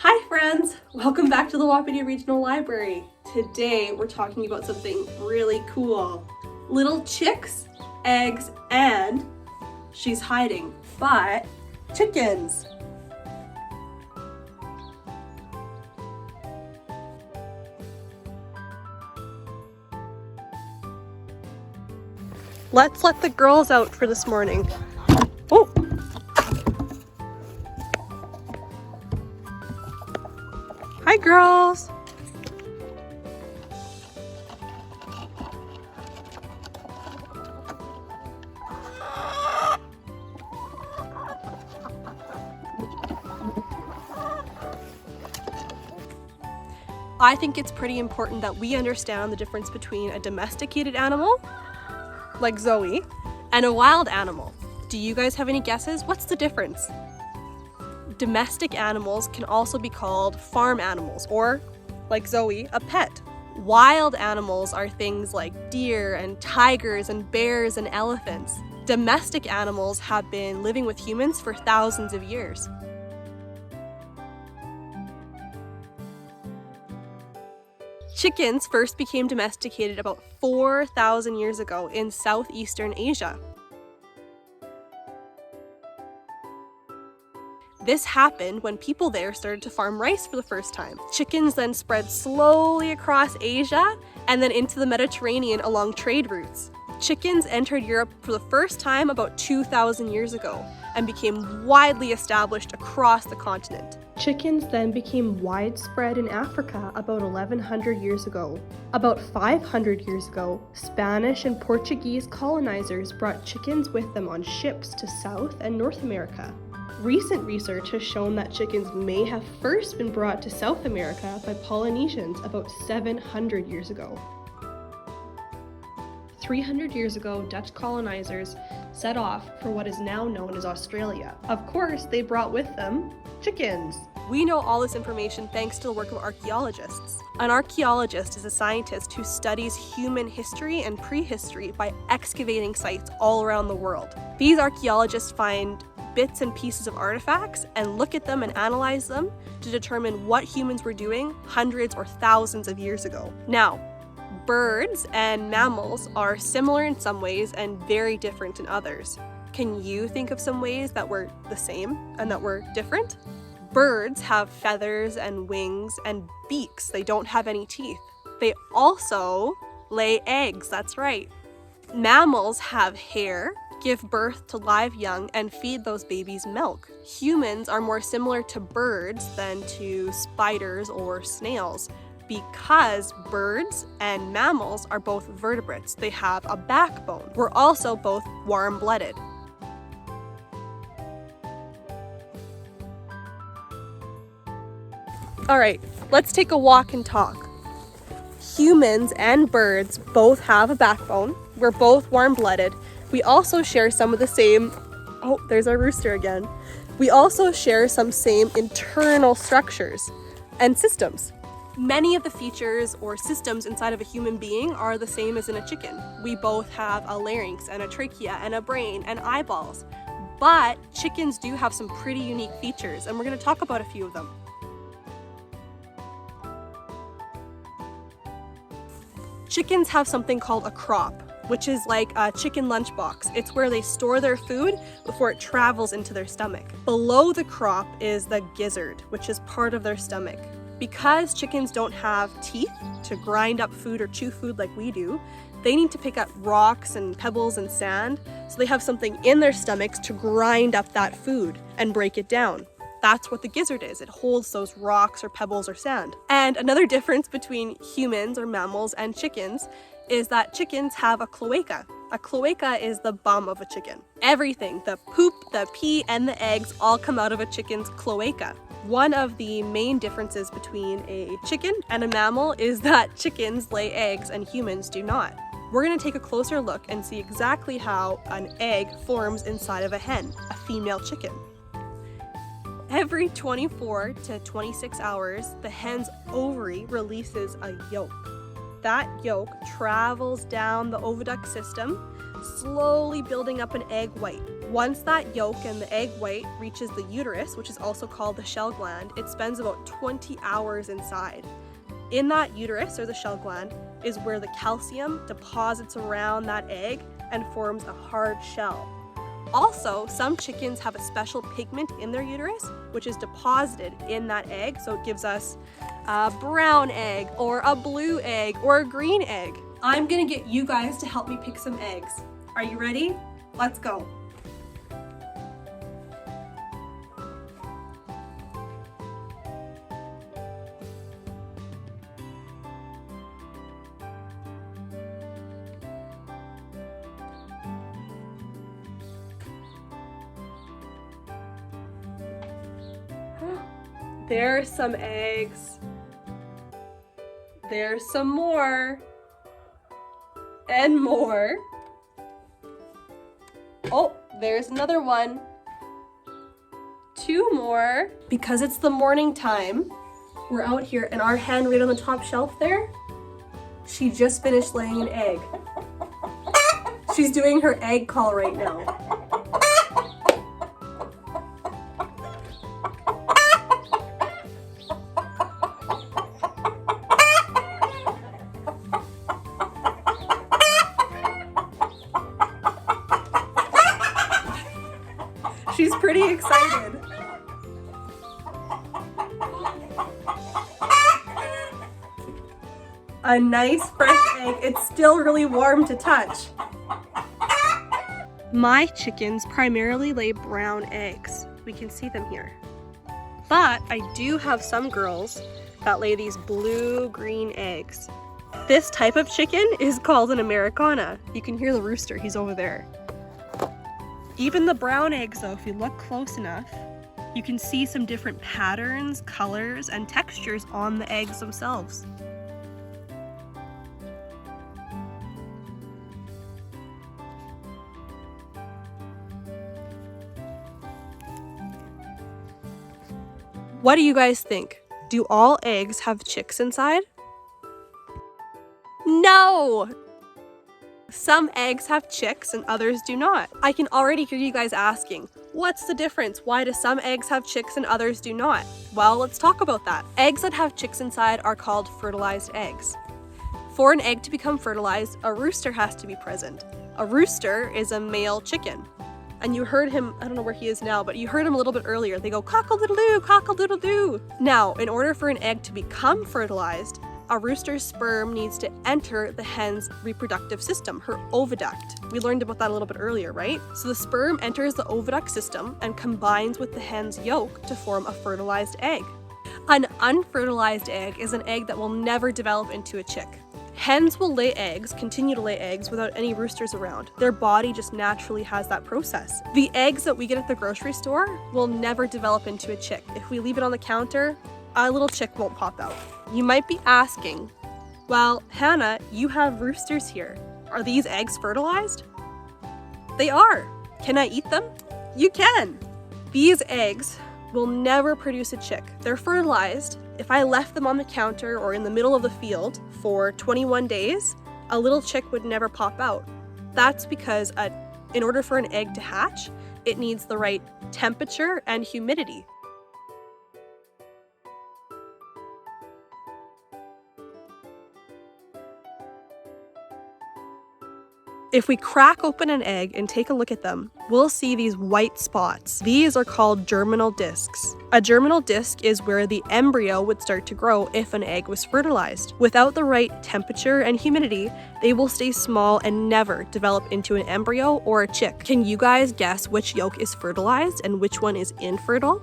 Hi friends! Welcome back to the Wapiti Regional Library. Today we're talking about something really cool. Little chicks, eggs, and she's hiding, but chickens. Let's let the girls out for this morning. Oh! Hi girls! I think it's pretty important that we understand the difference between a domesticated animal, like Zoe, and a wild animal. Do you guys have any guesses? What's the difference? Domestic animals can also be called farm animals, or, like Zoe, a pet. Wild animals are things like deer and tigers and bears and elephants. Domestic animals have been living with humans for thousands of years. Chickens first became domesticated about 4,000 years ago in southeastern Asia. This happened when people there started to farm rice for the first time. Chickens then spread slowly across Asia and then into the Mediterranean along trade routes. Chickens entered Europe for the first time about 2,000 years ago and became widely established across the continent. Chickens then became widespread in Africa about 1,100 years ago. About 500 years ago, Spanish and Portuguese colonizers brought chickens with them on ships to South and North America. Recent research has shown that chickens may have first been brought to South America by Polynesians about 700 years ago. 300 years ago, Dutch colonizers set off for what is now known as Australia. Of course, they brought with them chickens. We know all this information thanks to the work of archaeologists. An archaeologist is a scientist who studies human history and prehistory by excavating sites all around the world. These archaeologists find bits and pieces of artifacts and look at them and analyze them to determine what humans were doing hundreds or thousands of years ago. Now, birds and mammals are similar in some ways and very different in others. Can you think of some ways that were the same and that were different? Birds have feathers and wings and beaks. They don't have any teeth. They also lay eggs, that's right. Mammals have hair, give birth to live young, and feed those babies milk. Humans are more similar to birds than to spiders or snails because birds and mammals are both vertebrates. They have a backbone. We're also both warm-blooded. All right, let's take a walk and talk. Humans and birds both have a backbone. We're both warm-blooded. We also share some of the same, oh, there's our rooster again. We also share some same internal structures and systems. Many of the features or systems inside of a human being are the same as in a chicken. We both have a larynx and a trachea and a brain and eyeballs. But chickens do have some pretty unique features, and we're going to talk about a few of them. Chickens have something called a crop, which is like a chicken lunchbox. It's where they store their food before it travels into their stomach. Below the crop is the gizzard, which is part of their stomach. Because chickens don't have teeth to grind up food or chew food like we do, they need to pick up rocks and pebbles and sand, so they have something in their stomachs to grind up that food and break it down. That's what the gizzard is. It holds those rocks or pebbles or sand. And another difference between humans or mammals and chickens is that chickens have a cloaca. A cloaca is the bum of a chicken. Everything, the poop, the pee, and the eggs all come out of a chicken's cloaca. One of the main differences between a chicken and a mammal is that chickens lay eggs and humans do not. We're going to take a closer look and see exactly how an egg forms inside of a hen, a female chicken. Every 24 to 26 hours, the hen's ovary releases a yolk. That yolk travels down the oviduct system, slowly building up an egg white. Once that yolk and the egg white reaches the uterus, which is also called the shell gland, it spends about 20 hours inside. In that uterus, or the shell gland, is where the calcium deposits around that egg and forms a hard shell. Also, some chickens have a special pigment in their uterus, which is deposited in that egg, so it gives us a brown egg, or a blue egg, or a green egg. I'm gonna get you guys to help me pick some eggs. Are you ready? Let's go. There's some eggs. There's some more. And more. Oh, there's another one. 2 more. Because it's the morning time, we're out here, and our hen right on the top shelf there, she just finished laying an egg. She's doing her egg call right now. She's pretty excited. A nice fresh egg. It's still really warm to touch. My chickens primarily lay brown eggs. We can see them here. But I do have some girls that lay these blue-green eggs. This type of chicken is called an Americana. You can hear the rooster, he's over there. Even the brown eggs though, if you look close enough, you can see some different patterns, colors, and textures on the eggs themselves. What do you guys think? Do all eggs have chicks inside? No! Some eggs have chicks and others do not. I can already hear you guys asking, what's the difference? Why do some eggs have chicks and others do not? Well, let's talk about that. Eggs that have chicks inside are called fertilized eggs. For an egg to become fertilized, a rooster has to be present. A rooster is a male chicken. And you heard him, I don't know where he is now, but you heard him a little bit earlier. They go cock-a-doodle-doo, cock-a-doodle-doo. Now, in order for an egg to become fertilized, a rooster's sperm needs to enter the hen's reproductive system, her oviduct. We learned about that a little bit earlier, right? So the sperm enters the oviduct system and combines with the hen's yolk to form a fertilized egg. An unfertilized egg is an egg that will never develop into a chick. Hens will lay eggs, continue to lay eggs without any roosters around. Their body just naturally has that process. The eggs that we get at the grocery store will never develop into a chick. If we leave it on the counter, a little chick won't pop out. You might be asking, well, Hannah, you have roosters here. Are these eggs fertilized? They are. Can I eat them? You can. These eggs will never produce a chick. They're fertilized. If I left them on the counter or in the middle of the field for 21 days, a little chick would never pop out. That's because in order for an egg to hatch, it needs the right temperature and humidity. If we crack open an egg and take a look at them, we'll see these white spots. These are called germinal discs. A germinal disc is where the embryo would start to grow if an egg was fertilized. Without the right temperature and humidity, they will stay small and never develop into an embryo or a chick. Can you guys guess which yolk is fertilized and which one is infertile?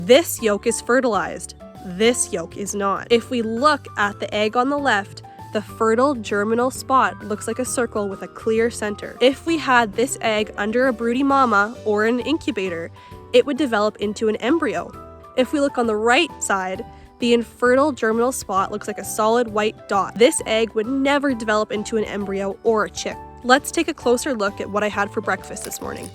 This yolk is fertilized. This yolk is not. If we look at the egg on the left, the fertile germinal spot looks like a circle with a clear center. If we had this egg under a broody mama or an incubator, it would develop into an embryo. If we look on the right side, the infertile germinal spot looks like a solid white dot. This egg would never develop into an embryo or a chick. Let's take a closer look at what I had for breakfast this morning.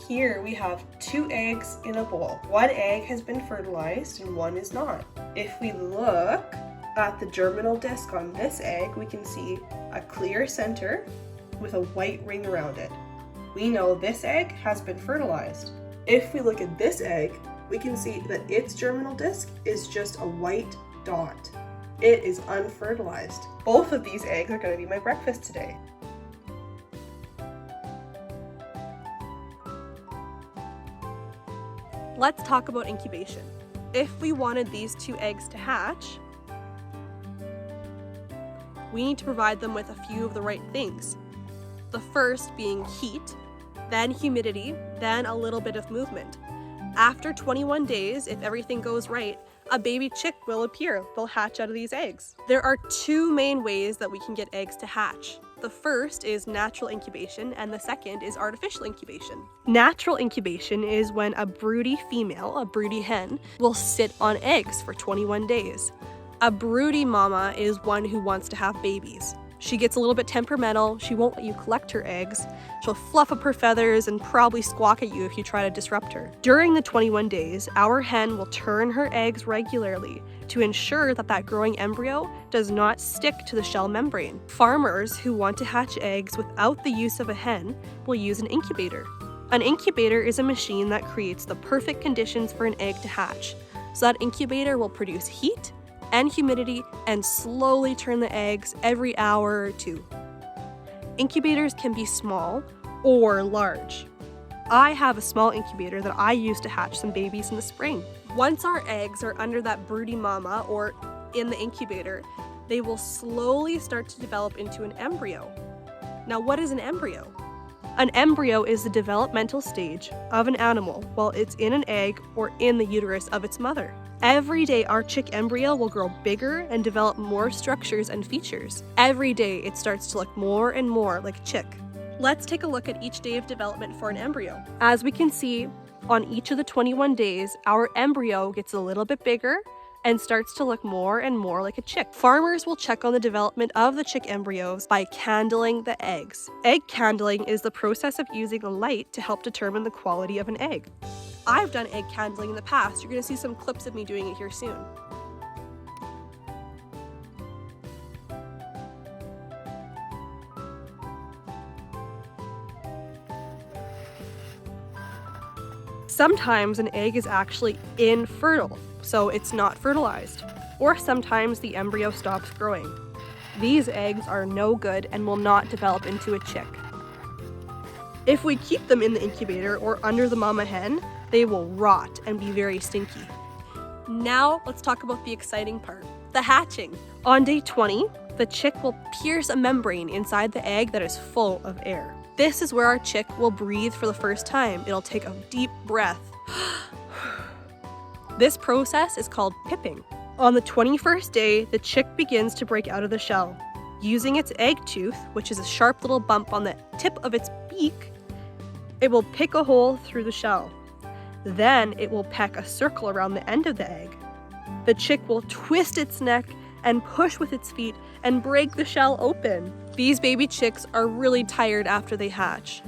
Here we have 2 eggs in a bowl. One egg has been fertilized and one is not. If we look at the germinal disc on this egg, we can see a clear center with a white ring around it. We know this egg has been fertilized. If we look at this egg, we can see that its germinal disc is just a white dot. It is unfertilized. Both of these eggs are going to be my breakfast today. Let's talk about incubation. If we wanted these 2 eggs to hatch, we need to provide them with a few of the right things. The first being heat, then humidity, then a little bit of movement. After 21 days, if everything goes right, a baby chick will appear. They'll hatch out of these eggs. There are 2 main ways that we can get eggs to hatch. The first is natural incubation, and the second is artificial incubation. Natural incubation is when a broody female, a broody hen, will sit on eggs for 21 days. A broody mama is one who wants to have babies. She gets a little bit temperamental, she won't let you collect her eggs, she'll fluff up her feathers and probably squawk at you if you try to disrupt her. During the 21 days, our hen will turn her eggs regularly to ensure that that growing embryo does not stick to the shell membrane. Farmers who want to hatch eggs without the use of a hen will use an incubator. An incubator is a machine that creates the perfect conditions for an egg to hatch. So that incubator will produce heat and humidity and slowly turn the eggs every hour or 2. Incubators can be small or large. I have a small incubator that I use to hatch some babies in the spring. Once our eggs are under that broody mama or in the incubator, they will slowly start to develop into an embryo. Now, what is an embryo? An embryo is the developmental stage of an animal while it's in an egg or in the uterus of its mother. Every day, our chick embryo will grow bigger and develop more structures and features. Every day, it starts to look more and more like a chick. Let's take a look at each day of development for an embryo. As we can see, on each of the 21 days, our embryo gets a little bit bigger and starts to look more and more like a chick. Farmers will check on the development of the chick embryos by candling the eggs. Egg candling is the process of using a light to help determine the quality of an egg. I've done egg candling in the past. You're going to see some clips of me doing it here soon. Sometimes an egg is actually infertile, so it's not fertilized. Or sometimes the embryo stops growing. These eggs are no good and will not develop into a chick. If we keep them in the incubator or under the mama hen, they will rot and be very stinky. Now let's talk about the exciting part, the hatching. On day 20, the chick will pierce a membrane inside the egg that is full of air. This is where our chick will breathe for the first time. It'll take a deep breath. This process is called pipping. On the 21st day, the chick begins to break out of the shell. Using its egg tooth, which is a sharp little bump on the tip of its beak, it will pick a hole through the shell. Then it will peck a circle around the end of the egg. The chick will twist its neck and push with its feet and break the shell open. These baby chicks are really tired after they hatch.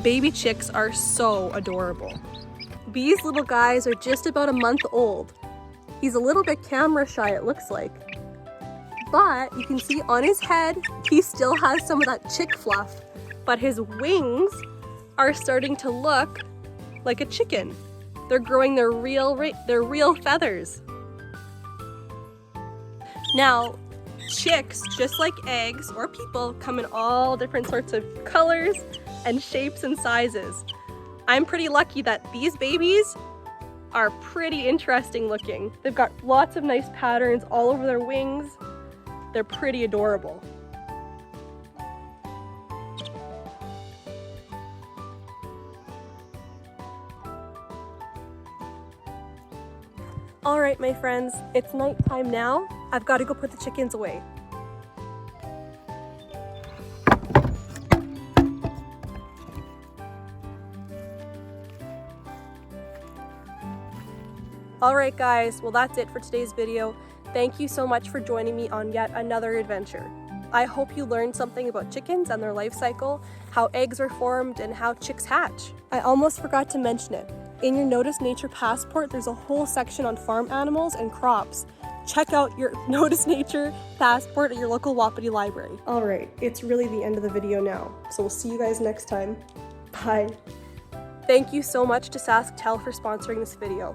Baby chicks are so adorable. These little guys are just about a month old. He's a little bit camera shy, it looks like. But you can see on his head, he still has some of that chick fluff. But his wings are starting to look like a chicken. They're growing their real feathers. Now, chicks, just like eggs or people, come in all different sorts of colors and shapes and sizes. I'm pretty lucky that these babies are pretty interesting looking. They've got lots of nice patterns all over their wings. They're pretty adorable. All right, my friends, it's nighttime now. I've got to go put the chickens away. Alright guys, well that's it for today's video. Thank you so much for joining me on yet another adventure. I hope you learned something about chickens and their life cycle, how eggs are formed, and how chicks hatch. I almost forgot to mention it. In your Notice Nature Passport, there's a whole section on farm animals and crops. Check out your Notice Nature Passport at your local Wapiti library. Alright, it's really the end of the video now, so we'll see you guys next time. Bye. Thank you so much to SaskTel for sponsoring this video.